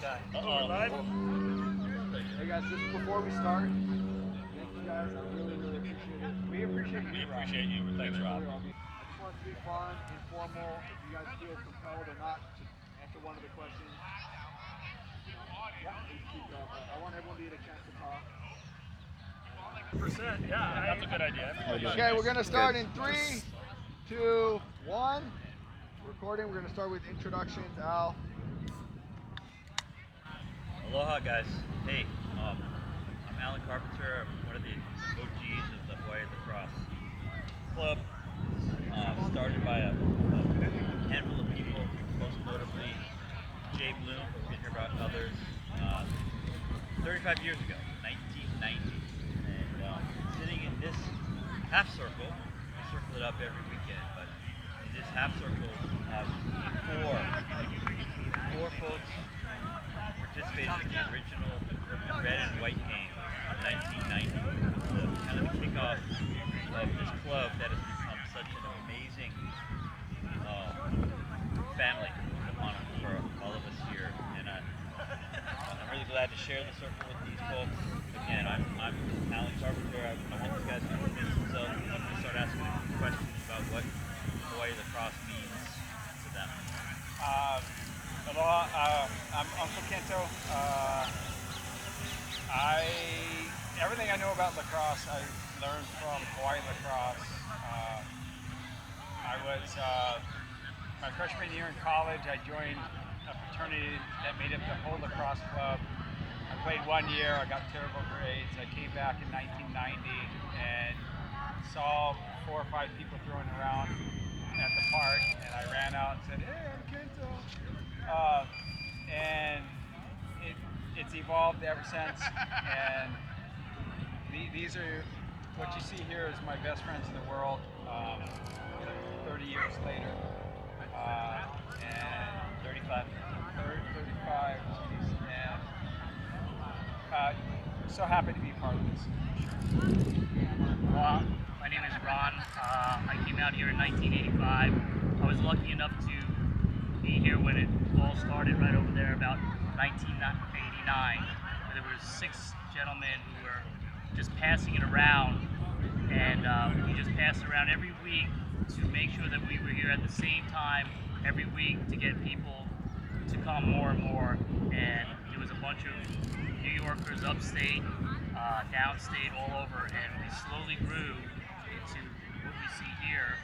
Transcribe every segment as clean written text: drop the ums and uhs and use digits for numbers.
We're live. Hey guys, just before we start, thank you guys. I really appreciate it. We appreciate you. We appreciate you. Thanks, Rob. I just want it to be fun, informal. If you guys feel compelled or not to answer one of the questions, please keep it up. I want everyone to get a chance to talk. Percent, yeah, that's a good idea. Okay, we're gonna start in 3, 2, 1. Recording. We're gonna start with introductions. Al. Aloha guys. Hey, I'm Alan Carpenter. I'm one of the OGs of the Hawaii Lacrosse Club. Started by a handful of people, most notably Jay Bloom, who's been here about others, 35 years ago, 1990. And sitting in this half circle, we circle it up every weekend, but in this half circle, four folks participated in the original red and white game in 1990. Kind of the kickoff of this club that has become such an amazing family for all of us here. And I'm really glad to share the circle with these folks. Again, I'm Alan Carpenter. I want you guys to introduce themselves. I want to start asking questions about what Hawaii Lacrosse means to them. Aloha, I'm Uncle Kento. Everything I know about lacrosse, I learned from Hawaii Lacrosse. I was my freshman year in college. I joined a fraternity that made up the whole lacrosse club. I played 1 year. I got terrible grades. I came back in 1990 and saw 4 or 5 people throwing around at the park, and I ran out and said, "Hey, I'm Kento." And it's evolved ever since, and these are what you see here is my best friends in the world 30 years later, and 35, and so happy to be part of this. Well, my name is Ron. I came out here in 1985. I was lucky enough to be here when it all started right over there about 1989. There were 6 gentlemen who were just passing it around, and we just passed it around every week to make sure that we were here at the same time every week to get people to come more and more. And there was a bunch of New Yorkers upstate, downstate, all over, and we slowly grew into what we see here.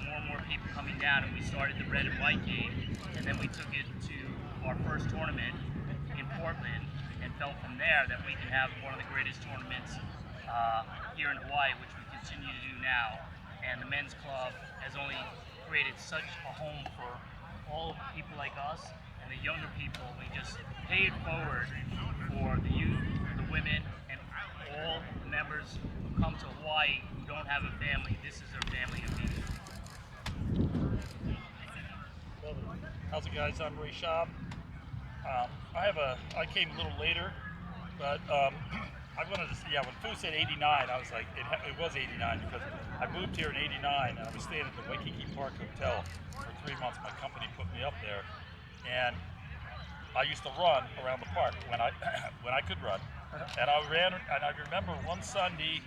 More and more people coming down, and we started the red and white game, and then we took it to our first tournament in Portland, and felt from there that we can have one of the greatest tournaments here in Hawaii, which we continue to do now. And the men's club has only created such a home for all people like us and the younger people. We just pay it forward for the youth, the women, and all the members who come to Hawaii who don't have a family. This is their family to be. How's it, guys? I'm Schab. I came a little later, but I wanted to see. Yeah, when Fu said '89, I was like, it was '89 because I moved here in '89 and I was staying at the Waikiki Park Hotel for 3 months. My company put me up there, and I used to run around the park when I could run, and I ran. And I remember one Sunday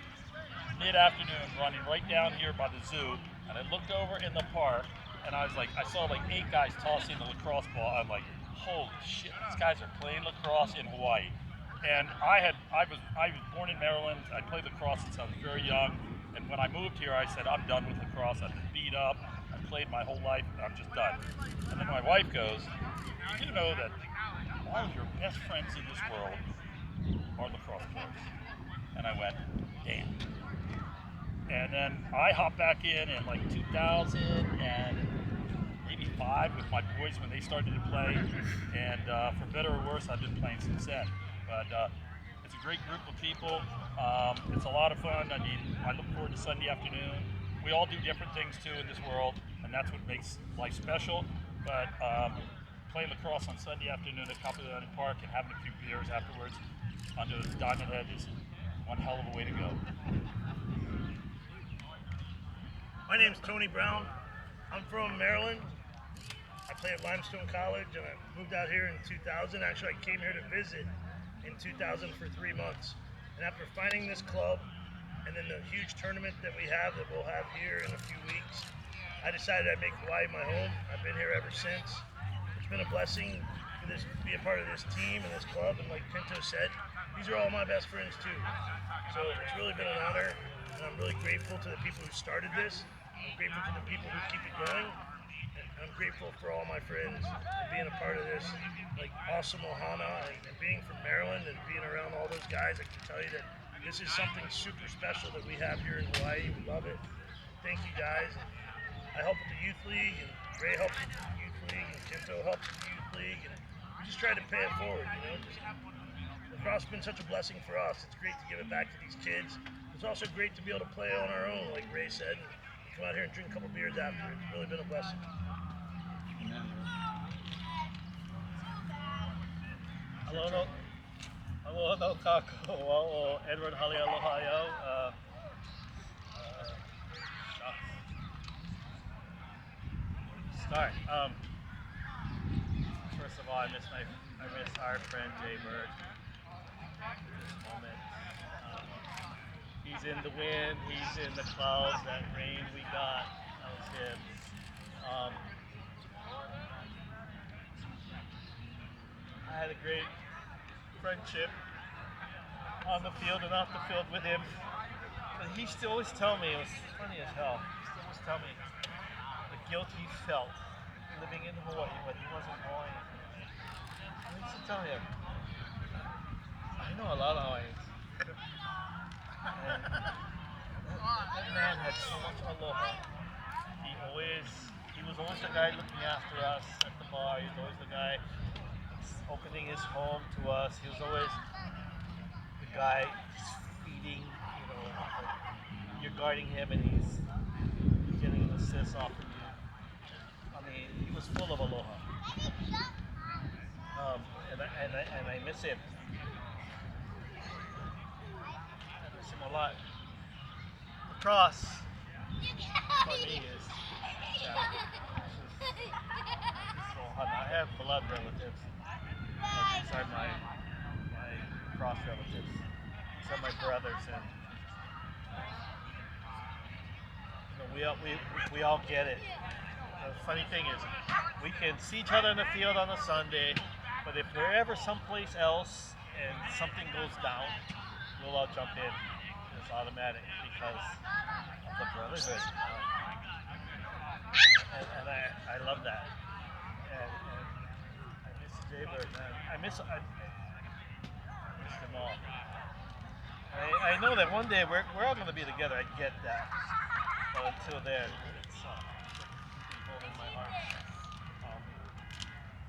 mid-afternoon running right down here by the zoo, and I looked over in the park, and I was like, I saw like 8 guys tossing the lacrosse ball. I'm like, holy shit, these guys are playing lacrosse in Hawaii. And I was born in Maryland. I played lacrosse since I was very young. And when I moved here, I said, I'm done with lacrosse. I've been beat up. I played my whole life. I'm just done. And then my wife goes, you do know that all of your best friends in this world are lacrosse players. And I went, damn. And then I hopped back in like 2000 and maybe 5 with my boys when they started to play. And for better or worse, I've been playing since then. But it's a great group of people. It's a lot of fun. I mean, I look forward to Sunday afternoon. We all do different things too in this world, and that's what makes life special. But playing lacrosse on Sunday afternoon at Carpenter Park and having a few beers afterwards under the Diamond Head is one hell of a way to go. My name's Tony Brown. I'm from Maryland. I played at Limestone College, and I moved out here in 2000. Actually, I came here to visit in 2000 for 3 months. And after finding this club, and then the huge tournament that we have that we'll have here in a few weeks, I decided I'd make Hawaii my home. I've been here ever since. It's been a blessing to be a part of this team and this club, and like Pinto said, these are all my best friends too. So it's really been an honor, and I'm really grateful to the people who started this. I'm grateful to the people who keep it going. I'm grateful for all my friends and being a part of this, like awesome Ohana, and being from Maryland and being around all those guys. I can tell you that this is something super special that we have here in Hawaii. We love it. Thank you guys. I help with the youth league, and Ray helps with the youth league, and Kinto helps with the youth league, and we just try to pay it forward, you know. Lacrosse has been such a blessing for us. It's great to give it back to these kids. It's also great to be able to play on our own, like Ray said, and come out here and drink a couple beers after. It's really been a blessing. Aloha no kako o Edward Halealoha Ayau. Start. First of all, I miss our friend Jay Bird. This moment. He's in the wind. He's in the clouds. That rain we got. That was him. I had a great friendship on the field and off the field with him. But he used to always tell me, it was funny as hell, he used to always tell me the guilt he felt living in Hawaii, but he wasn't Hawaiian. He used to tell me, I know a lot of Hawaiians. And that man had so much aloha. He was always the guy looking after us at the bar. He was always the guy opening his home to us. He was always the guy feeding, you know, like you're guarding him and he's getting an assist off of you. I mean, he was full of aloha. And I miss him. I miss him a lot. Lacrosse, for me, is I have blood relatives. These are my cross relatives. These are my brothers, and you know, we all get it. The funny thing is, we can see each other in the field on a Sunday, but if we're ever someplace else and something goes down, we'll all jump in. It's automatic because of the brotherhood. And I love that. And I miss Jaybird, man. I miss them all. I know that one day we're all going to be together. I get that. But until then, it's holding my heart.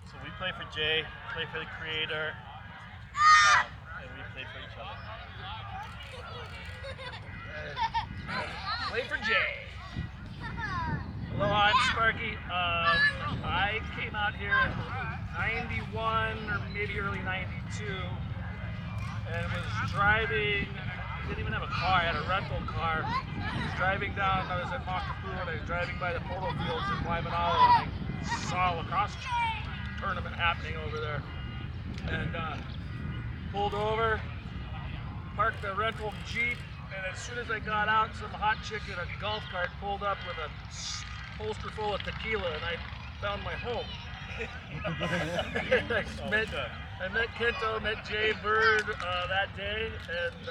So we play for Jay, play for the creator, and we play for each other. Play for Jay. Aloha, I'm Sparkee. I came out here in 91 or maybe early 92 and was driving, didn't even have a car, I had a rental car. I was driving down, I was at Makapu and I was driving by the polo fields in Waimanalo and I saw a lacrosse tournament happening over there. And pulled over, parked the rental Jeep, and as soon as I got out, some hot chick in a golf cart pulled up with a holster full of tequila, and I found my home. I met Kinto, met Jay Bird that day, and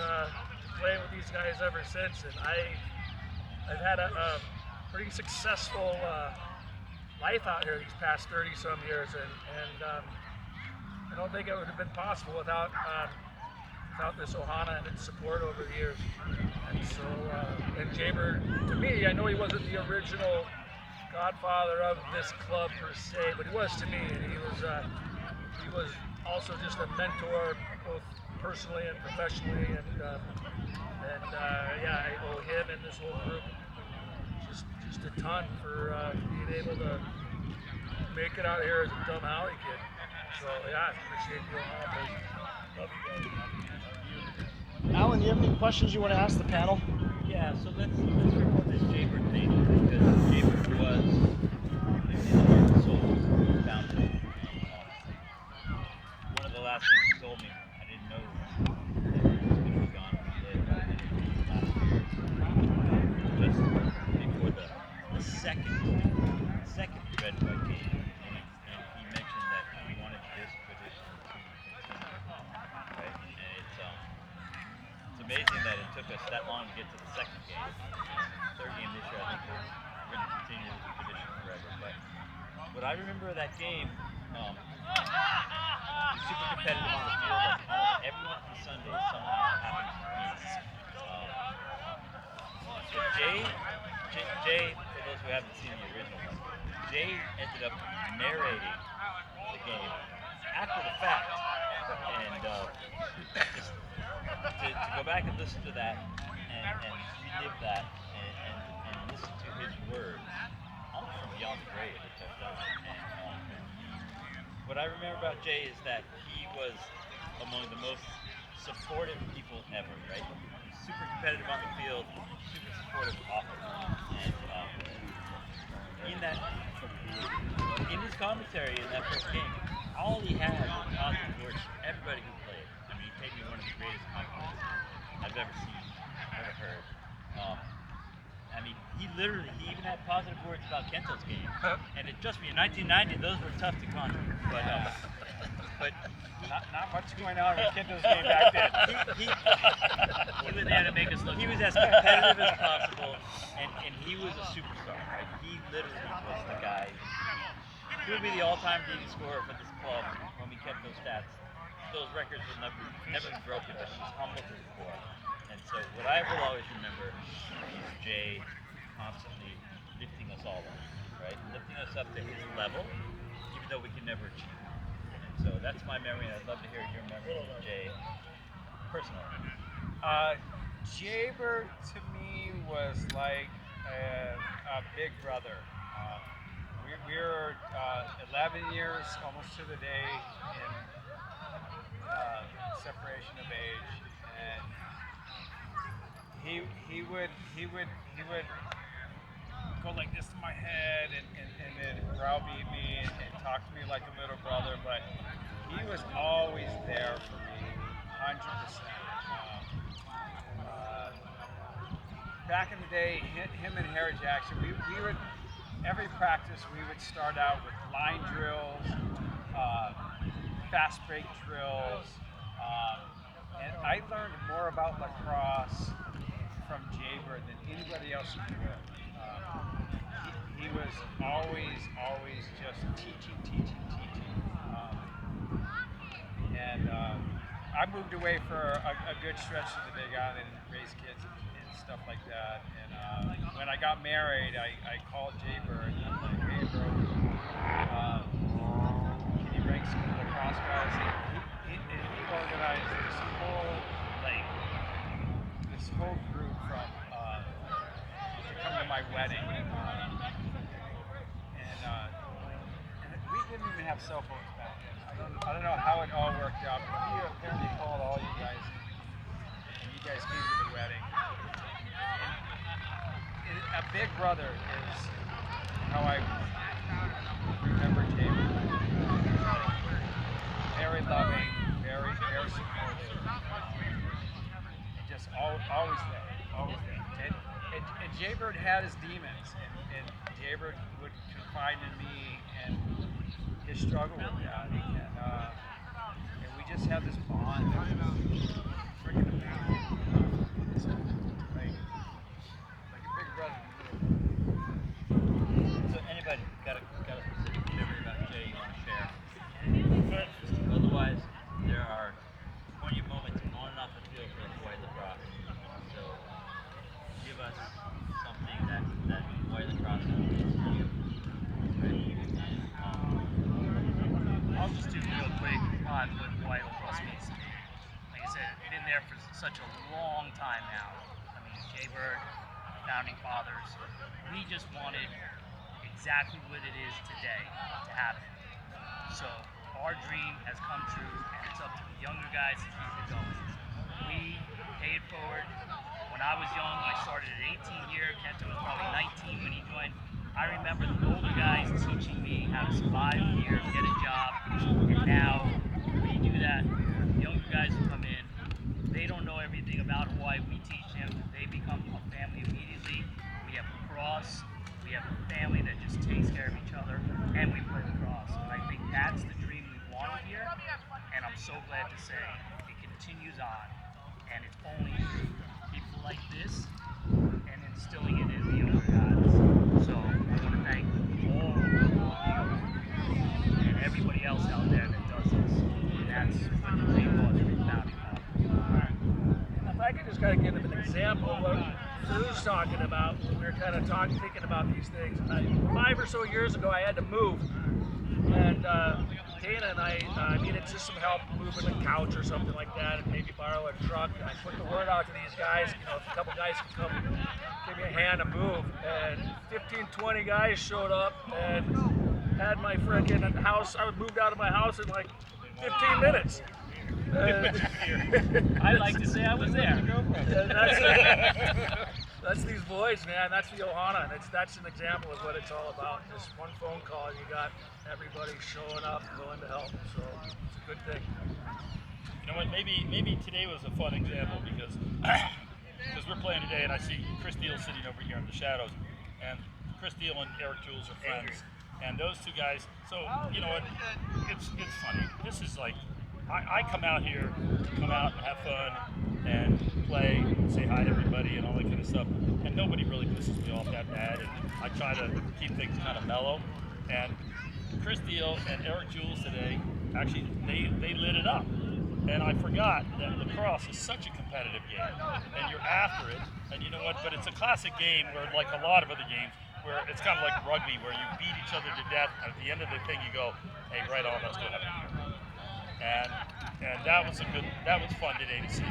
playing with these guys ever since. And I've had a pretty successful life out here these past 30-some years, and I don't think it would have been possible without this Ohana and its support over the years. And so, and Jay Bird, to me, I know he wasn't the original godfather of this club per se, but he was to me, and he was also just a mentor, both personally and professionally, and yeah, I owe him and this whole group just a ton for being able to make it out here as a dumb Howie kid. So yeah, I appreciate you all. Love you guys. Alan, do you have any questions you want to ask the panel? Yeah, so let's report this Jaybird thing, because Jaybird was in the heart and soul last thing he told me. I didn't know that he was going to be gone when he did. But last year, just before the second red white game, and he mentioned that he wanted this tradition to continue. Right? And it's amazing that it took us that long to get to the second game. Third game this year, I think we're going to continue this tradition forever. But what I remember of that game, it was super competitive on the field. Like almost everyone on Sunday somehow happens to be. But Jay, for those who haven't seen the original one, Jay ended up narrating the game after the fact, and just to go back and listen to that and relive that and listen to his words, almost from beyond the grave, which I've done. And what I remember about Jay is that he was among the most supportive people ever, right? Super competitive on the field, super supportive off the field. And in his commentary in that first game, all he had was positive words for everybody who played. I mean, he paid me one of the greatest compliments I've ever seen, ever heard. I mean, he even had positive words about Kento's game. And trust me, in 1990, those were tough to conquer. But Not much going on with Kento's game back then. He was there to make us look. He was as competitive as possible, and he was a superstar. Right? He literally was the guy. He would be the all-time leading scorer for this club when we kept those stats. Those records will never be broken, but he was humble to the core. And so what I will always remember is Jay constantly lifting us all up, right? Lifting us up to his level, even though we can never achieve it. And so that's my memory, and I'd love to hear your memory of Jay personally. Jaybird to me was like a big brother. We were 11 years, almost to the day, in separation of age, and he would go like this to my head and then browbeat me and talk to me like a little brother, but he was always there for me, 100%. Back in the day, him and Harry Jackson, we would, every practice we would start out with line drills, fast break drills, and I learned more about lacrosse from Jaybird than anybody else in the world. He was always just teaching. I moved away for a good stretch to the Big Island and raised kids and stuff like that. And when I got married, I called Jaybird and I'm like, hey bro, can you rank some lacrosse guys? And he organized this whole group from to come to my wedding. And we didn't even have cell phones back then. I don't know how it all worked out, but he apparently called all you guys, and you guys came to the wedding. And a big brother is how I remember James. Very loving, very supportive, and just always there. And Jaybird had his demons, and Jaybird would confide in me and his struggle with that, and we just have this bond that was freaking amazing. Like a big brother. So anybody got a specific memory about Jay you want to share? Otherwise, there are poignant moments on and off the field for Hawaii Lacrosse. So give us something that Hawaii Lacrosse means to you. I'll just do real quick on what Hawaii Lacrosse means to me. Like I said, I've been there for such a long time now. I mean, Jaybird, founding fathers, we just wanted exactly what it is today to happen. So our dream has come true, and it's up to the younger guys to keep it going. We paid forward. When I was young, I started at 18 here. Kento was probably 19 when he joined. I remember the older guys teaching me how to survive here, get a job, and now we do that why we teach them. They become a family immediately. We have lacrosse. We have a family that just takes care of each other, and we play lacrosse. And I think that's the dream we wanted here, and I'm so glad to say it continues on, and it's only through people like this and instilling it in the younger guys. So I want to thank all of you and everybody else out there that does this. And that's what the dream was from the founding fathers. If I could just kind of give them an example of what Drew's talking about, when we were kind of thinking about these things. 5 or so years ago, I had to move, and Dana and I needed just some help moving a couch or something like that, and maybe borrow a truck. And I put the word out to these guys, if a couple guys could come give me a hand to move, and 15, 20 guys showed up and had my freaking house. I moved out of my house in like 15 minutes. I'd like to say I was there. That's these boys, man. That's the Ohana, and that's an example of what it's all about. Just one phone call, and you got everybody showing up, willing to help. So it's a good thing. You know what? Maybe today was a fun example because we're playing today, and I see Chris Deal sitting over here in the shadows, and Chris Deal and Eric Jules are friends, and those two guys. So you know what? It's funny. This is like. I come out here to come out and have fun and play, say hi to everybody and all that kind of stuff. And nobody really pisses me off that bad. And I try to keep things kind of mellow. And Chris Deal and Eric Jules today, actually, they lit it up. And I forgot that lacrosse is such a competitive game. And you're after it. And you know what? But it's a classic game where, like a lot of other games, where it's kind of like rugby, where you beat each other to death. And at the end of the thing, you go, hey, right on, let's go have a beer. And that was fun today to see.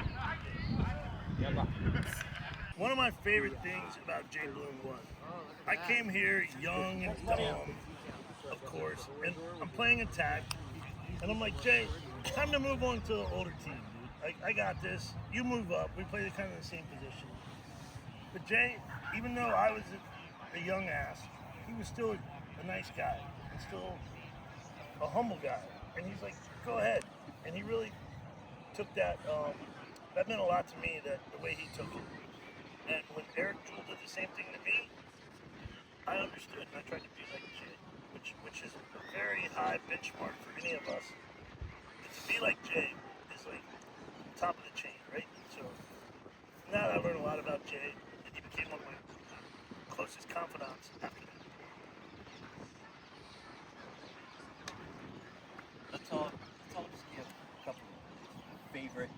One of my favorite things about Jay Bloom was I came here young and dumb, of course, and I'm playing attack, and I'm like, Jay, time to move on to the older team, dude. I got this. You move up. We play kind of the same position. But Jay, even though I was a young ass, he was still a nice guy and still a humble guy. And he's like, go ahead. And he really took that, that meant a lot to me, that the way he took it. And when Eric Jewell did the same thing to me, I understood and I tried to be like Jay, which is a very high benchmark for any of us. And to be like Jay is like top of the chain, right? So now I learned a lot about Jay, and he became one of my closest confidants after that. Let's all just give a couple of favorite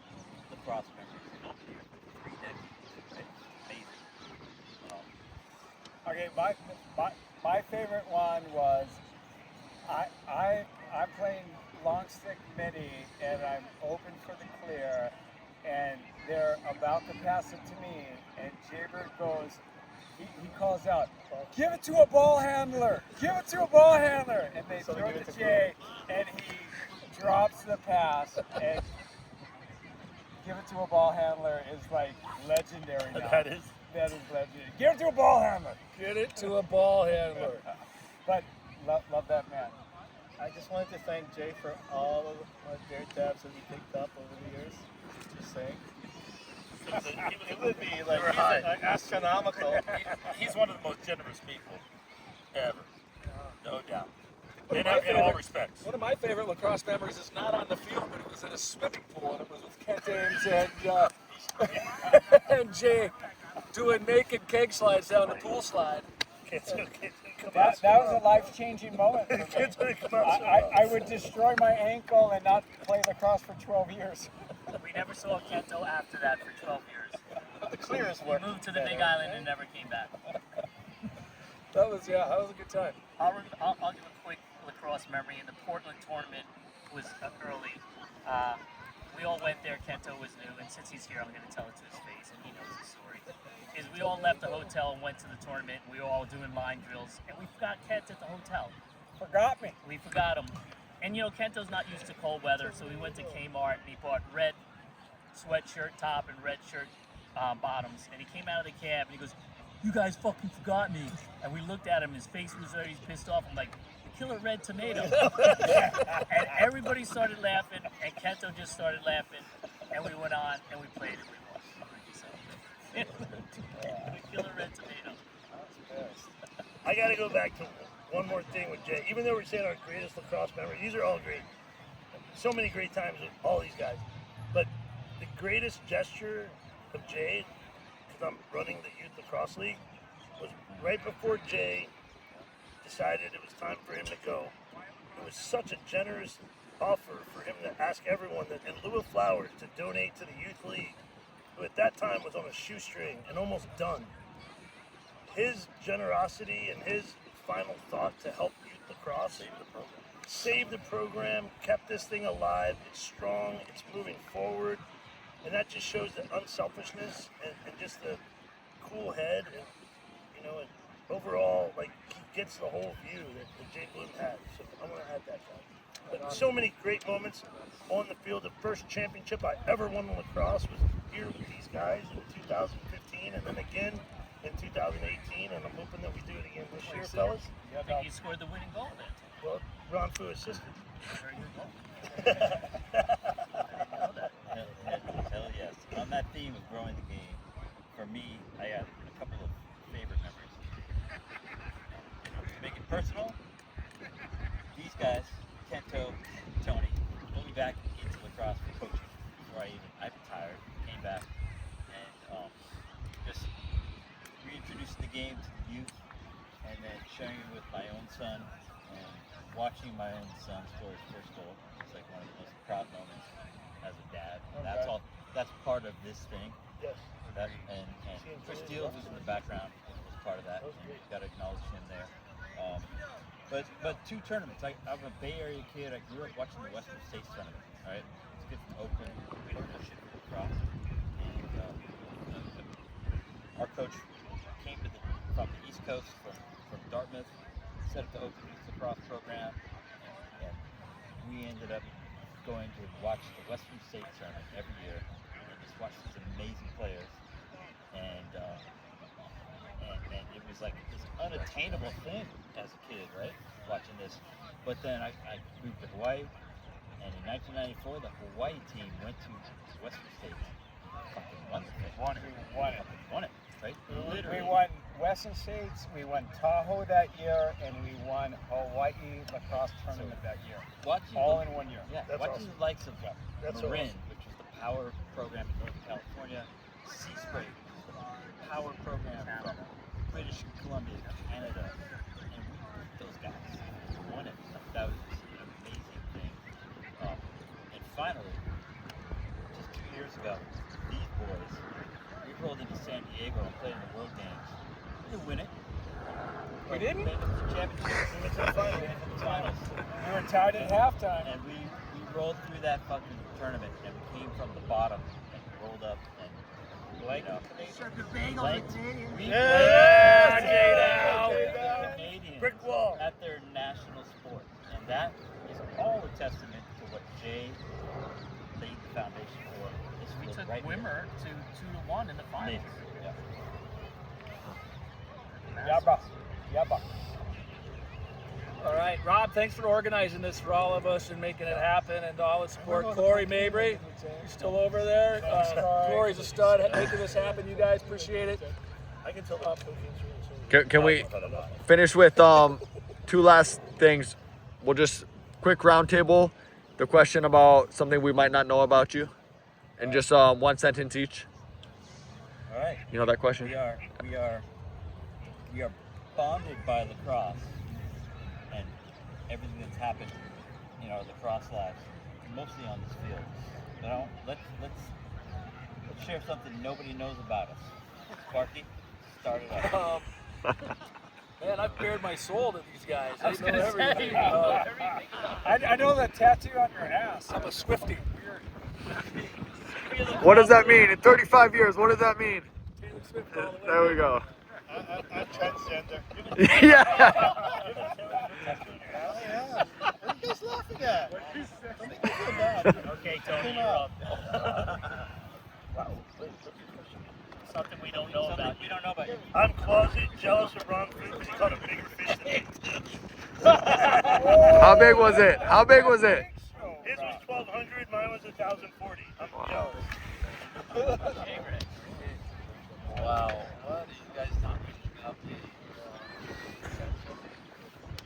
lacrosse memories. 3 decades, right? Amazing. Okay, my favorite one was I'm playing long stick mini and I'm open for the clear and they're about to pass it to me and Jaybird goes, he calls out, give it to a ball handler, give it to a ball handler, and they throw it to Jay and he drops the pass and give it to a ball handler is like legendary now. That is legendary. Give it to a ball handler. Get it to a ball handler. But love that man. I just wanted to thank Jay for all of my dirt dabs that he picked up over the years. Just saying. It would be like astronomical. He's one of the most generous people ever, no doubt. In all respects. One of my favorite lacrosse memories is not on the field, but it was in a swimming pool, and it was with Kent Ames and Jay doing naked keg slides down the pool slide. That was a life-changing moment for me. I would destroy my ankle and not play lacrosse for 12 years. We never saw Kento after that for 12 years. But the clearest He moved to the Big Island and never came back. That was a good time. I'll give a quick lacrosse memory. In the Portland tournament was early. We all went there. Kento was new, and since he's here, I'm going to tell it to his face, and he knows the story. Is we all left the hotel and went to the tournament. And we were all doing line drills, and we forgot Kent at the hotel. Forgot me. We forgot him. And you know, Kento's not used to cold weather, so we went to Kmart and he bought red sweatshirt top and red shirt bottoms. And he came out of the cab and he goes, "You guys fucking forgot me." And we looked at him, his face was already pissed off. I'm like, "The killer red tomato." And everybody started laughing, and Kento just started laughing. And we went on and we played and we won. So Killer red tomato. I got to go back to one more thing with Jay. Even though we're saying our greatest lacrosse memory, these are all great. So many great times with all these guys. But the greatest gesture of Jay, because I'm running the Youth Lacrosse League, was right before Jay decided it was time for him to go. It was such a generous offer for him to ask everyone that in lieu of flowers to donate to the Youth League, who at that time was on a shoestring and almost done. His generosity and his final thought to help Youth Lacrosse save the program, kept this thing alive. It's strong, it's moving forward, and that just shows the unselfishness and just the cool head, and you know, and overall, like, he gets the whole view that Jay Bloom had. So I'm gonna add that guy. But so many great moments on the field. The first championship I ever won in lacrosse was here with these guys in 2015, and then again in 2018, and I'm hoping that we do it again this year, fellas. I think you scored the winning goal then. Well, Ron Fu assisted. Very good goal. Hell yes. On that theme of growing the game, for me, I got a couple of favorite memories. To make it personal, these guys, Kento, Tony, pulled me back into lacrosse for coaching before I retired, came back, and just reintroducing the game to the youth, and then sharing it with my own son, and watching my own son score his first goal. It's like one of the most proud moments as a dad. That's part of this thing. Yes. And Chris Steele, who's in the background, was part of that. And got to acknowledge him there. But two tournaments. I'm a Bay Area kid. I grew up watching the Western States tournament. Right? It's good from Oakland. We don't know shit from lacrosse. And our coach came from the East Coast, from Dartmouth, set up the Oakland Youth Lacrosse program, and we ended up going to watch the Western States tournament every year, and just watch these amazing players, and it was like this unattainable thing as a kid, right? Watching this, but then I moved to Hawaii, and in 1994 the Hawaii team went to Western States, fucking won the thing. Won it. Won it, right? We won Western States, we won Tahoe that year, and we won Hawaii Lacrosse Tournament that year. All in 1 year. Yeah, That's watching awesome. the likes of That's Marin, awesome. which was the power program in Northern California, Sea Spray, which was the power program from British Columbia, Canada, and we beat those guys. We won it. That was just an amazing thing. And finally, just 2 years ago, these boys, we rolled into San Diego and played in the World Games. We didn't win it. We didn't? We made it to the championship. We went to the finals. We were tied at halftime. And we rolled through that fucking tournament, and we came from the bottom and rolled up and we Canadians Brick wall. at their national sport, and that is all a testament to what Jay laid the foundation for. This We field took right Wimmer to 2-1 in the here. finals. Amazing. Yeah. Yabba. All right, Rob, thanks for organizing this for all of us and making it happen, and all the support. Corey Mabry, you still over there? Corey's a stud making this happen. You guys appreciate it. I can tell the Can we finish with two last things? We'll just quick roundtable. The question about something we might not know about you, and just one sentence each. All right. You know that question? We are bonded by lacrosse and everything that's happened in our lacrosse lives, mostly on this field. But let's share something nobody knows about us. Sparkee, start it up. Man, I've bared my soul to these guys. I was They know gonna say, everything. I know that tattoo on your ass. I'm a Swiftie. What does that mean? In 35 years, what does that mean? Taylor Swift all the way. There we go. I'm transgender. Yeah. What are you guys laughing at? Don't make me feel bad. Okay, Tony, you're up. Something we don't know about. We don't know about you. I'm closet jealous of Ron Fu because he caught a bigger fish than me. How big was it? How big was it? His was 1,200, mine was 1,040. I'm jealous. Wow. What are you guys talking about me?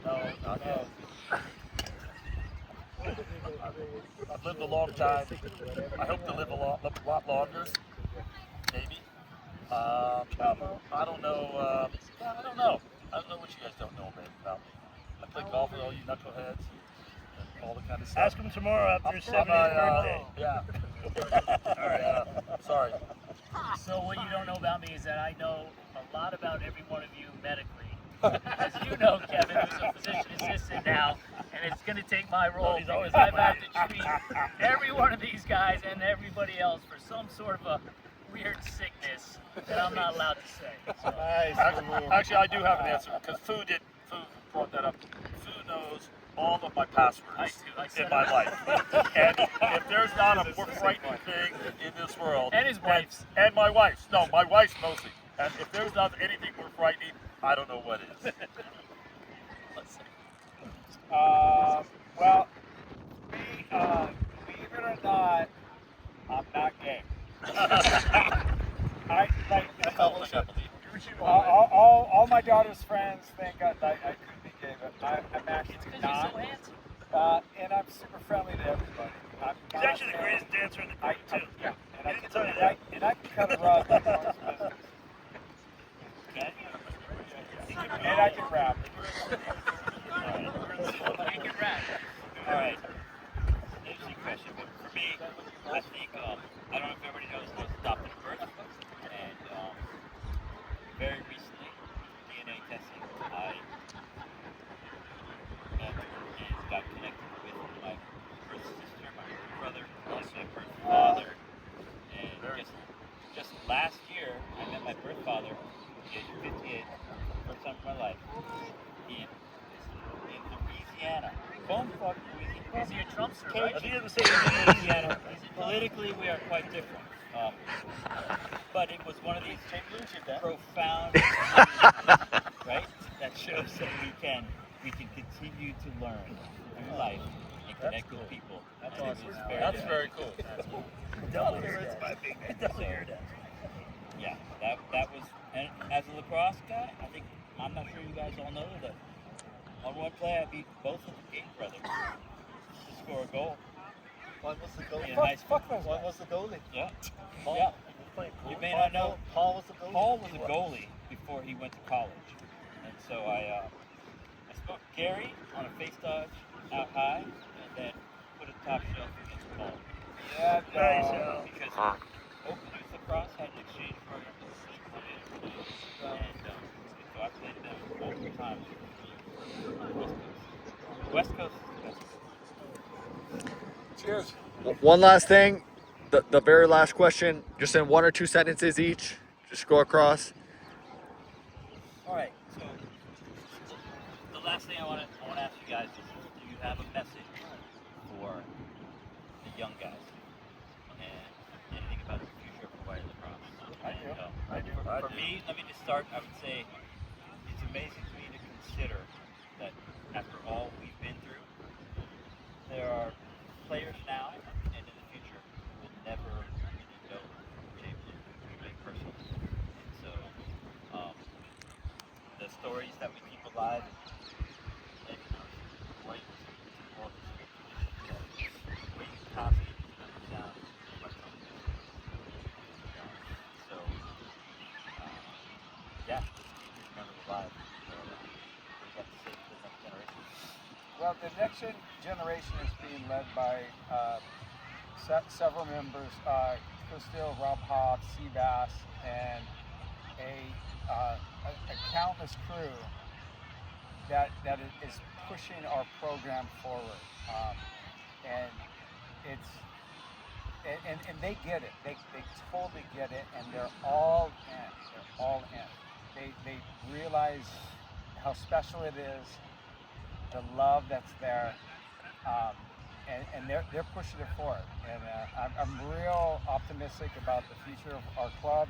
No, not yet. I've lived a long time. I hope to live a lot longer. Maybe. I don't know. I don't know. I don't know. I don't know what you guys don't know about me. I play golf with all you knuckleheads and all the kind of stuff. Ask him tomorrow after his 70th birthday. Yeah. All right. Sorry. So what you don't know about me is that I know a lot about every one of you medically. As you know, Kevin, who's a physician assistant now, and it's going to take my role he's always because I have to treat every one of these guys and everybody else for some sort of a weird sickness that I'm not allowed to say. So, Actually, I do have an answer because Fu brought that up. Fu knows all of my passwords in my life. And if there's not a more frightening thing in this world, and his wife's. and my wife's, no, my wife's mostly. And if there's not anything more frightening, I don't know what is. Well, me, believe it or not, I'm not gay. I like all my daughter's friends think I could be gay, but I'm actually not. And I'm super friendly to everybody. He's actually the greatest dancer in the group, too. Yeah, and I He didn't tell you that. can cut a rug like no one's business. And I can rap. You can rap. All right. Interesting question, but for me, I think I don't know if everybody knows about adopted birth, and very recently, DNA testing, I met and got connected with my birth sister, my brother, and my birth father, and just last year, I met my birth father, at age 58, first time in my life, in Louisiana. Bonefuck, Louisiana. Is he a Trumpster, I right? think it was in Louisiana. Politically, we are quite different. But it was one of these profound, right? That shows that we can continue to learn through life and connect with people. That's awesome. That's very cool. Yeah, that was, and as a lacrosse guy, I think, I'm not sure you guys all know that on one play I beat both of the Gate brothers to score a goal. One was the goalie. In high school. One was the goalie. Yeah. Paul. Yeah. You may not know, Paul was the goalie. Paul was a goalie before he went to college. And so I spoke to Gary on a face dodge out high and then put a top shelf against Paul. Yeah, Because Open Youth Lacrosse had an exchange program with the and so I played them multiple times on the West Coast. West Coast is the best. Cheers. One last thing, the very last question, just in 1 or 2 sentences each, just go across. All right. So the last thing I want to ask you guys is, do you have a message for the young guys and anything about the future of Hawaii Lacrosse? I do. For me, let me just start. I would say it's amazing to me to consider that after all we've been through, there are players now and in the future who will never really know Chamberlin personally. And so the stories that we keep alive and Hawaii was a world history that we constantly down so yeah, just remember the live. So, we have to say to the next generation. Well, the next generation is being led by several members, Crystal, Rob Hobbs, Seabass, and a countless crew that is pushing our program forward. And it's and they get it. They totally get it, and they're all in. They're all in. They realize how special it is, the love that's there, and they're pushing it forward. And I'm real optimistic about the future of our club.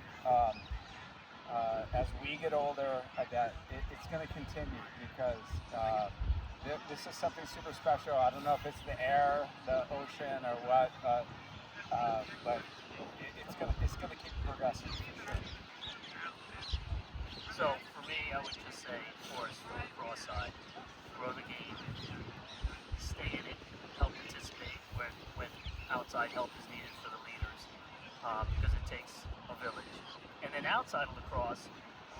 As we get older, that it's going to continue because this is something super special. I don't know if it's the air, the ocean, or what, but it's going to keep progressing for sure. So for me, I would just say, of course, from the cross side, grow the game, stay in it, help participate when outside help is needed for the leaders, because it takes a village. And then outside of lacrosse,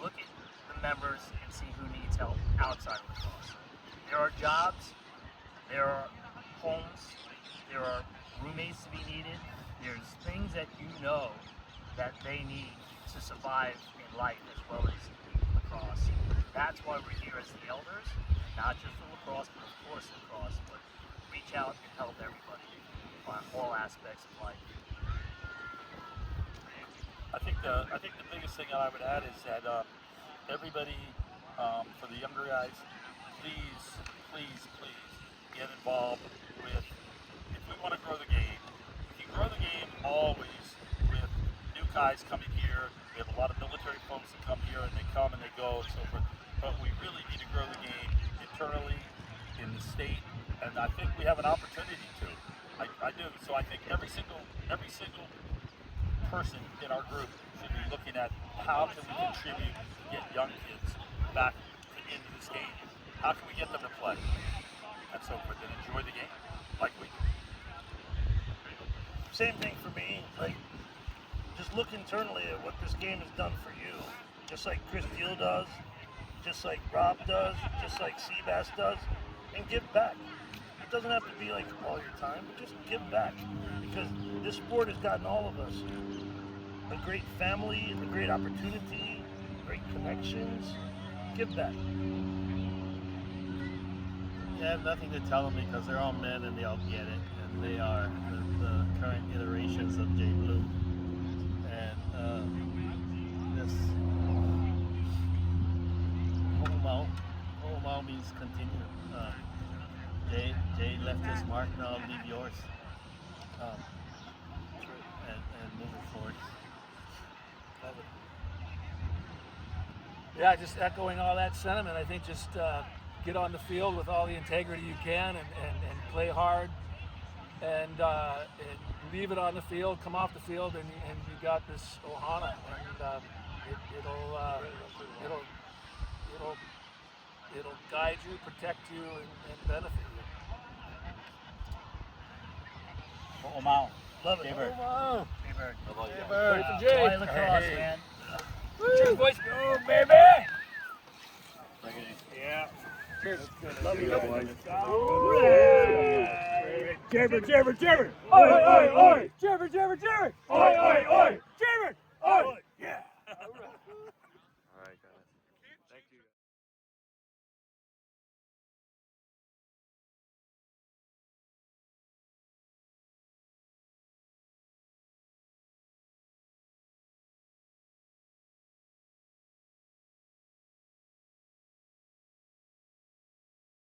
look at the members and see who needs help outside of lacrosse. There are jobs, there are homes, there are roommates to be needed, there's things that you know that they need to survive in life as well as lacrosse. That's why we're here as the elders, not just for lacrosse, but of course lacrosse, but reach out and help everybody on all aspects of life. I think the biggest thing that I would add is that everybody, for the younger guys, please get involved with, if we want to grow the game, if you grow the game always with new guys coming here. We have a lot of military folks that come here and they come and they go and so forth. But we really need to grow the game internally in the state, and I think we have an opportunity to. I do. So I think every single person in our group should be looking at how can we contribute to get young kids back into this game. How can we get them to play and so forth and enjoy the game like we do. Same thing for me. Like, just look internally at what this game has done for you. Just like Chris Deal does, just like Rob does, just like Seabass does, and give back. It doesn't have to be like all your time, but just give back. Because this sport has gotten all of us a great family, a great opportunity, great connections. Give back. I have nothing to tell them because they're all men and they all get it, and they are the current iterations of Jay Blue. And this Homao means continue. Jay left his mark, now leave yours. And move it forward. Love it. Yeah, just echoing all that sentiment. I think just get on the field with all the integrity you can and play hard and leave it on the field, come off the field, and you got this ohana, and it'll guide you, protect you, and benefit you. Omao. Love it. Jay-Bird. Oh, Jay-Bird. Ready for Jay. Hawaii Lacrosse, man. Cheers, boys. Go, baby. Yeah. Cheers. Love you. Jabber, jabber, jabber. Oi, oi, oi. Jabber, jabber, jabber. Oi, oi, oi.